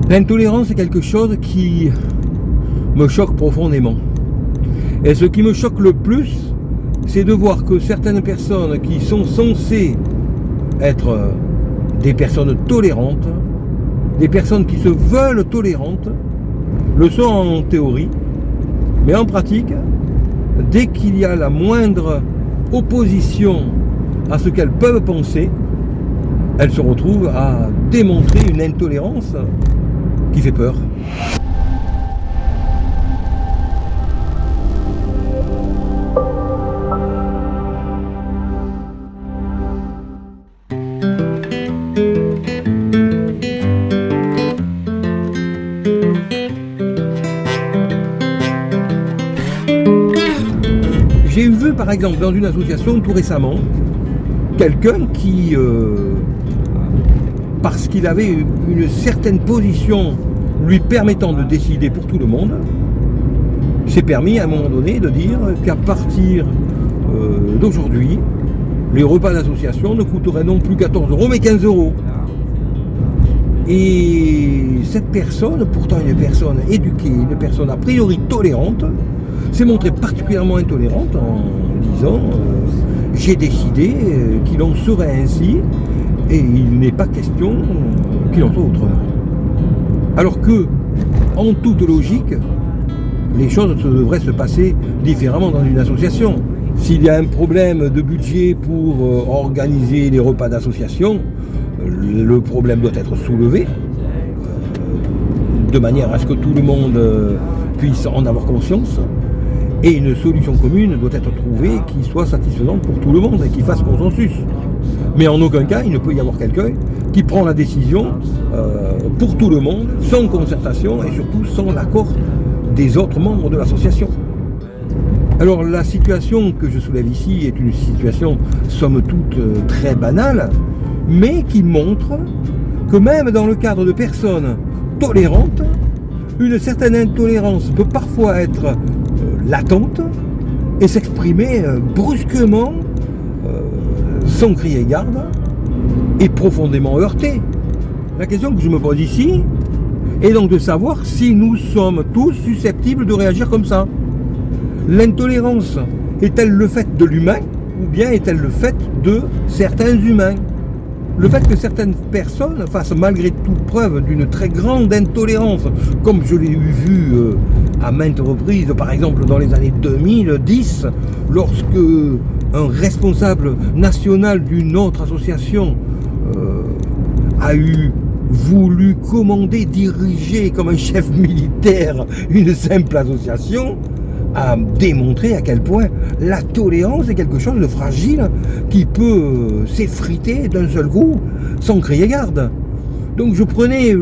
L'intolérance est quelque chose qui me choque profondément. Et ce qui me choque le plus, c'est de voir que certaines personnes qui sont censées être des personnes tolérantes, des personnes qui se veulent tolérantes, le sont en théorie, mais en pratique, dès qu'il y a la moindre opposition à ce qu'elles peuvent penser, elles se retrouvent à démontrer une intolérance qui fait peur. J'ai vu par exemple dans une association tout récemment quelqu'un qui, parce qu'il avait une certaine position lui permettant de décider pour tout le monde, s'est permis à un moment donné de dire qu'à partir d'aujourd'hui, les repas d'association ne coûteraient non plus 14 € mais 15 €. Et cette personne, pourtant une personne éduquée, une personne a priori tolérante, s'est montrée particulièrement intolérante en disant j'ai décidé qu'il en serait ainsi et il n'est pas question qu'il en soit autrement. Alors que, en toute logique, les choses devraient se passer différemment dans une association. S'il y a un problème de budget pour organiser les repas d'association, le problème doit être soulevé de manière à ce que tout le monde puisse en avoir conscience. Et une solution commune doit être trouvée qui soit satisfaisante pour tout le monde et qui fasse consensus. Mais en aucun cas, il ne peut y avoir quelqu'un qui prend la décision pour tout le monde, sans concertation et surtout sans l'accord des autres membres de l'association. Alors la situation que je soulève ici est une situation somme toute très banale, mais qui montre que même dans le cadre de personnes tolérantes, une certaine intolérance peut parfois être latente et s'exprimer brusquement, sans crier garde, et profondément heurtée. La question que je me pose ici est donc de savoir si nous sommes tous susceptibles de réagir comme ça. L'intolérance est-elle le fait de l'humain ou bien est-elle le fait de certains humains? Le fait que certaines personnes fassent malgré tout preuve d'une très grande intolérance, comme je l'ai vu à maintes reprises, par exemple dans les années 2010, lorsque un responsable national d'une autre association a voulu commander, diriger comme un chef militaire une simple association, a démontré à quel point la tolérance est quelque chose de fragile qui peut s'effriter d'un seul coup sans crier garde. Donc je prenais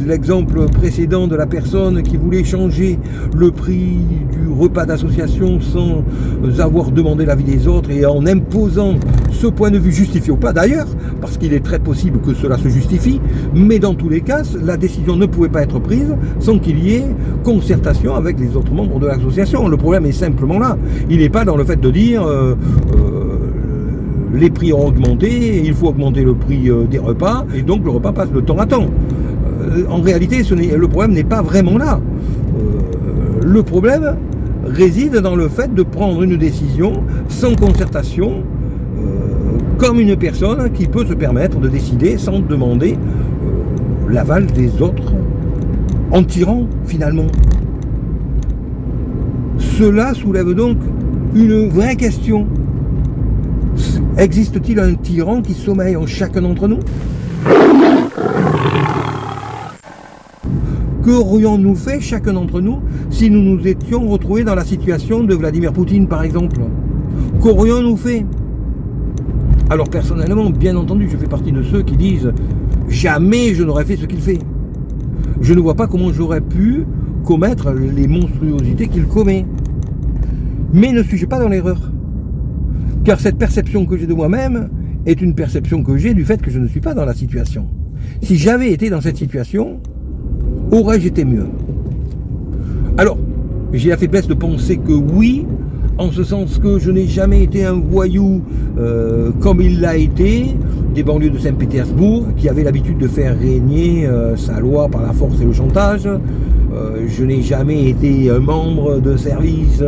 l'exemple précédent de la personne qui voulait changer le prix du repas d'association sans avoir demandé l'avis des autres et en imposant ce point de vue justifié ou pas d'ailleurs, parce qu'il est très possible que cela se justifie, mais dans tous les cas, la décision ne pouvait pas être prise sans qu'il y ait concertation avec les autres membres de l'association. Le problème est simplement là. Il n'est pas dans le fait de dire les prix ont augmenté, il faut augmenter le prix des repas, et donc le repas passe de temps à temps. En réalité, le problème n'est pas vraiment là. Le problème réside dans le fait de prendre une décision sans concertation, comme une personne qui peut se permettre de décider sans demander l'aval des autres, en tirant finalement. Cela soulève donc une vraie question. Existe-t-il un tyran qui sommeille en chacun d'entre nous? Qu'aurions-nous fait chacun d'entre nous si nous nous étions retrouvés dans la situation de Vladimir Poutine par exemple? Qu'aurions-nous fait? Alors personnellement, bien entendu, je fais partie de ceux qui disent jamais je n'aurais fait ce qu'il fait. Je ne vois pas comment j'aurais pu commettre les monstruosités qu'il commet. Mais ne suis-je pas dans l'erreur? Car cette perception que j'ai de moi-même est une perception que j'ai du fait que je ne suis pas dans la situation. Si j'avais été dans cette situation, aurais-je été mieux? Alors, j'ai la faiblesse de penser que oui, en ce sens que je n'ai jamais été un voyou comme il l'a été, des banlieues de Saint-Pétersbourg, qui avait l'habitude de faire régner sa loi par la force et le chantage. Je n'ai jamais été un membre de service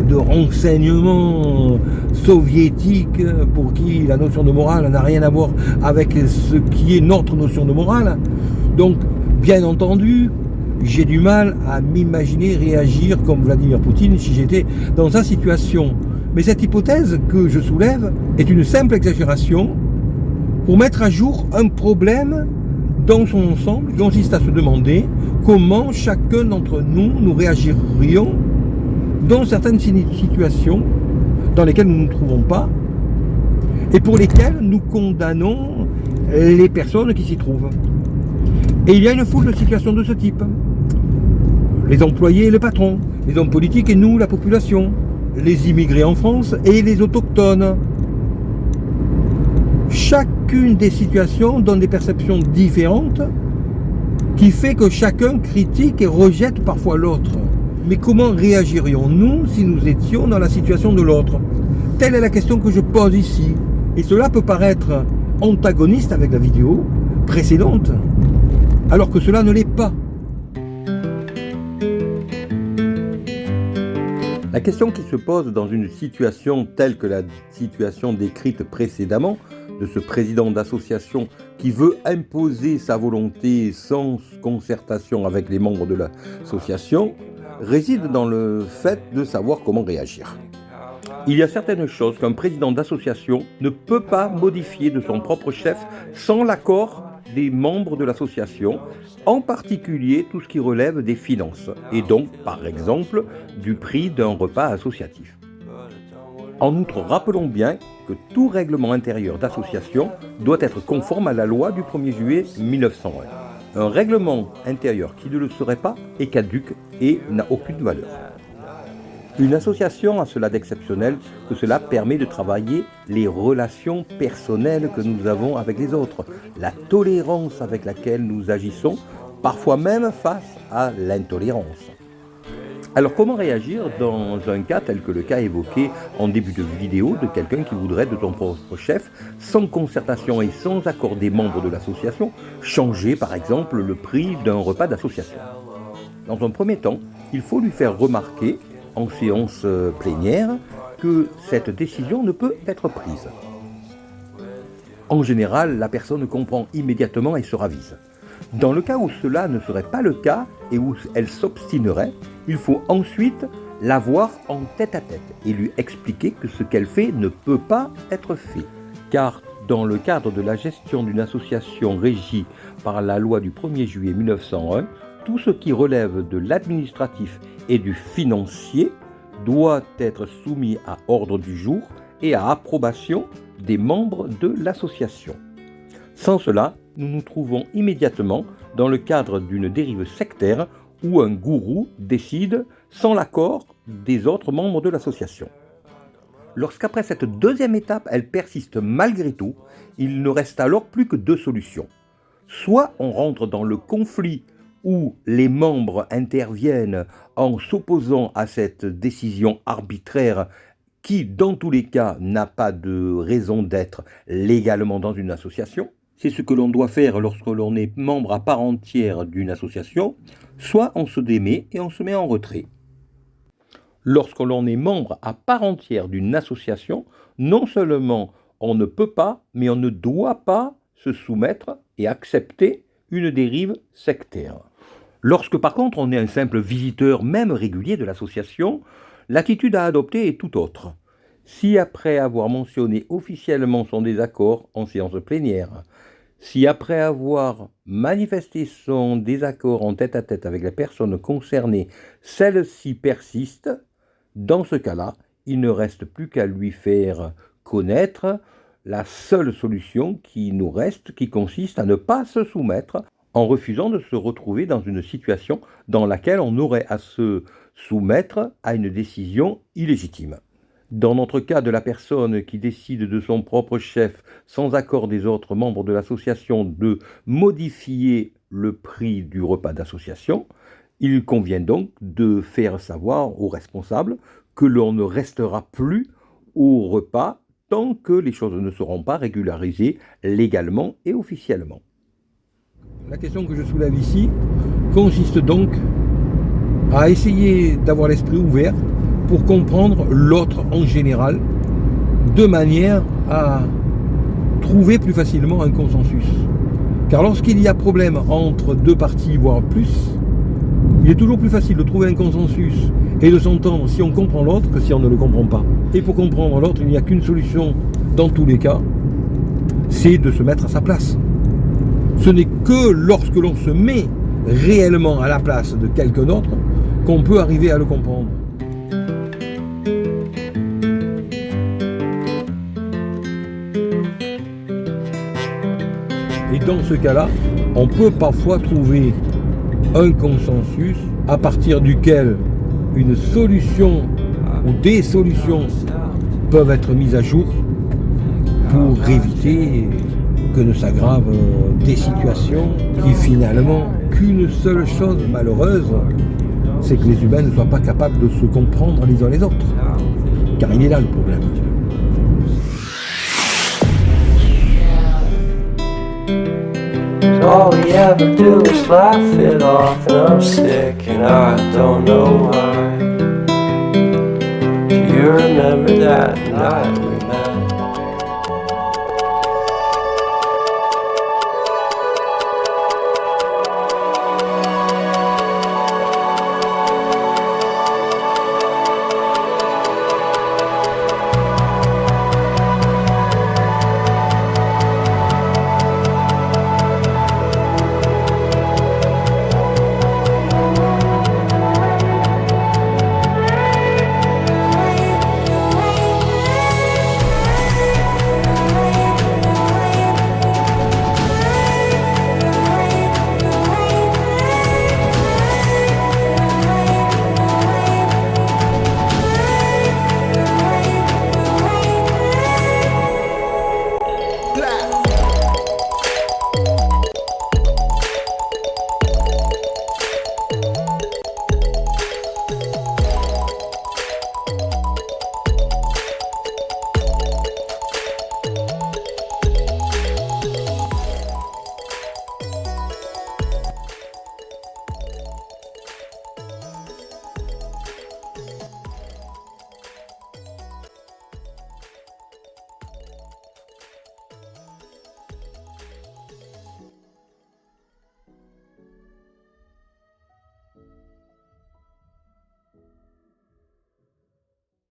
de renseignement soviétique pour qui la notion de morale n'a rien à voir avec ce qui est notre notion de morale. Donc, bien entendu, j'ai du mal à m'imaginer réagir comme Vladimir Poutine si j'étais dans sa situation. Mais cette hypothèse que je soulève est une simple exagération pour mettre à jour un problème dans son ensemble qui consiste à se demander comment chacun d'entre nous réagirions dans certaines situations dans lesquelles nous ne nous trouvons pas et pour lesquelles nous condamnons les personnes qui s'y trouvent. Et il y a une foule de situations de ce type. Les employés et le patron, les hommes politiques et nous, la population, les immigrés en France et les autochtones. Chacune des situations donne des perceptions différentes qui fait que chacun critique et rejette parfois l'autre. Mais comment réagirions-nous si nous étions dans la situation de l'autre? Telle est la question que je pose ici. Et cela peut paraître antagoniste avec la vidéo précédente, alors que cela ne l'est pas. La question qui se pose dans une situation telle que la situation décrite précédemment, de ce président d'association qui veut imposer sa volonté sans concertation avec les membres de l'association, réside dans le fait de savoir comment réagir. Il y a certaines choses qu'un président d'association ne peut pas modifier de son propre chef sans l'accord des membres de l'association, en particulier tout ce qui relève des finances, et donc, par exemple, du prix d'un repas associatif. En outre, rappelons bien que tout règlement intérieur d'association doit être conforme à la loi du 1er juillet 1901. Un règlement intérieur qui ne le serait pas est caduc et n'a aucune valeur. Une association a cela d'exceptionnel que cela permet de travailler les relations personnelles que nous avons avec les autres, la tolérance avec laquelle nous agissons, parfois même face à l'intolérance. Alors comment réagir dans un cas tel que le cas évoqué en début de vidéo de quelqu'un qui voudrait de son propre chef, sans concertation et sans accord des membres de l'association, changer par exemple le prix d'un repas d'association? Dans un premier temps, il faut lui faire remarquer en séance plénière que cette décision ne peut être prise. En général, la personne comprend immédiatement et se ravise. Dans le cas où cela ne serait pas le cas et où elle s'obstinerait, il faut ensuite la voir en tête-à-tête et lui expliquer que ce qu'elle fait ne peut pas être fait. Car dans le cadre de la gestion d'une association régie par la loi du 1er juillet 1901, tout ce qui relève de l'administratif et du financier doit être soumis à ordre du jour et à approbation des membres de l'association. Sans cela, nous nous trouvons immédiatement dans le cadre d'une dérive sectaire où un gourou décide sans l'accord des autres membres de l'association. Lorsqu'après cette deuxième étape, elle persiste malgré tout, il ne reste alors plus que deux solutions. Soit on rentre dans le conflit où les membres interviennent en s'opposant à cette décision arbitraire qui, dans tous les cas, n'a pas de raison d'être légalement dans une association. C'est ce que l'on doit faire lorsque l'on est membre à part entière d'une association, soit on se démet et on se met en retrait. Lorsque l'on est membre à part entière d'une association, non seulement on ne peut pas, mais on ne doit pas se soumettre et accepter une dérive sectaire. Lorsque par contre on est un simple visiteur, même régulier de l'association, l'attitude à adopter est tout autre. Si après avoir mentionné officiellement son désaccord en séance plénière, si après avoir manifesté son désaccord en tête-à-tête avec la personne concernée, celle-ci persiste, dans ce cas-là, il ne reste plus qu'à lui faire connaître la seule solution qui nous reste, qui consiste à ne pas se soumettre en refusant de se retrouver dans une situation dans laquelle on aurait à se soumettre à une décision illégitime. Dans notre cas de la personne qui décide de son propre chef, sans accord des autres membres de l'association, de modifier le prix du repas d'association, il convient donc de faire savoir aux responsables que l'on ne restera plus au repas tant que les choses ne seront pas régularisées légalement et officiellement. La question que je soulève ici consiste donc à essayer d'avoir l'esprit ouvert pour comprendre l'autre en général, de manière à trouver plus facilement un consensus. Car lorsqu'il y a problème entre deux parties, voire plus, il est toujours plus facile de trouver un consensus et de s'entendre si on comprend l'autre que si on ne le comprend pas. Et pour comprendre l'autre, il n'y a qu'une solution dans tous les cas, c'est de se mettre à sa place. Ce n'est que lorsque l'on se met réellement à la place de quelqu'un d'autre qu'on peut arriver à le comprendre. Et dans ce cas-là, on peut parfois trouver un consensus à partir duquel une solution ou des solutions peuvent être mises à jour pour éviter que ne s'aggravent des situations qui finalement, qu'une seule chose malheureuse, c'est que les humains ne soient pas capables de se comprendre les uns les autres. Car il est là le problème. All we ever do is laugh it off, and I'm sick and I don't know why. Do you remember that night?